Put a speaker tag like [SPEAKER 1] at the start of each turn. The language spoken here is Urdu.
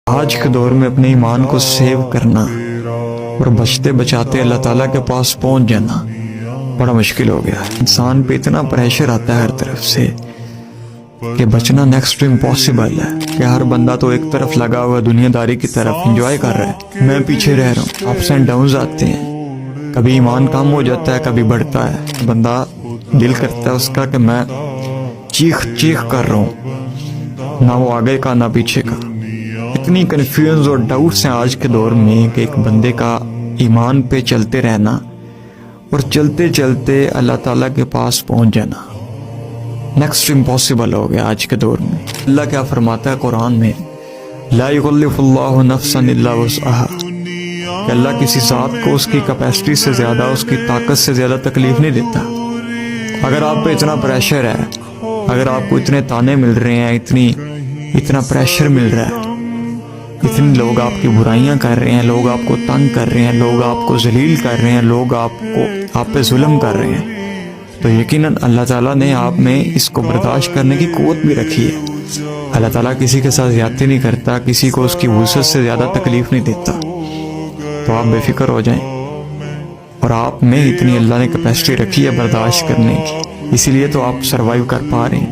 [SPEAKER 1] آج کے دور میں اپنے ایمان کو سیو کرنا اور بچتے بچاتے اللہ تعالیٰ کے پاس پہنچ جانا بڑا مشکل ہو گیا ہے۔ انسان پہ اتنا پریشر آتا ہے ہر طرف سے کہ بچنا نیکسٹ ٹو امپاسبل ہے، کہ ہر بندہ تو ایک طرف لگا ہوا دنیا داری کی طرف انجوائے کر رہا ہے، میں پیچھے رہ رہا ہوں۔ اپس اینڈ ڈاؤنز آتے ہیں، کبھی ایمان کم ہو جاتا ہے، کبھی بڑھتا ہے، بندہ دل کرتا ہے اس کا کہ میں چیخ چیخ کر رہا ہوں، نہ وہ آگے کا نہ پیچھے کا۔ اتنی کنفیوژ اور ڈاؤٹس ہیں آج کے دور میں کہ ایک بندے کا ایمان پہ چلتے رہنا اور چلتے چلتے اللہ تعالیٰ کے پاس پہنچ جانا نیکسٹ امپاسبل ہو گیا آج کے دور میں۔ اللہ کیا فرماتا ہے قرآن میں، لا یکلف اللہ نفسا الا وسعها، کہ اللہ کسی ذات کو اس کی کیپیسٹی سے زیادہ، اس کی طاقت سے زیادہ تکلیف نہیں دیتا۔ اگر آپ پہ اتنا پریشر ہے، اگر آپ کو اتنے تانے مل رہے ہیں، اتنا پریشر مل رہا ہے، اتنے لوگ آپ کی برائیاں کر رہے ہیں، لوگ آپ کو تنگ کر رہے ہیں، لوگ آپ کو ذلیل کر رہے ہیں، لوگ آپ پہ ظلم کر رہے ہیں، تو یقیناً اللہ تعالیٰ نے آپ میں اس کو برداشت کرنے کی قوت بھی رکھی ہے۔ اللہ تعالیٰ کسی کے ساتھ زیادتی نہیں کرتا، کسی کو اس کی وسعت سے زیادہ تکلیف نہیں دیتا، تو آپ بے فکر ہو جائیں۔ اور آپ میں اتنی اللہ نے کیپیسٹی رکھی ہے برداشت کرنے کی، اسی لیے تو آپ سروائیو کر پا رہے ہیں۔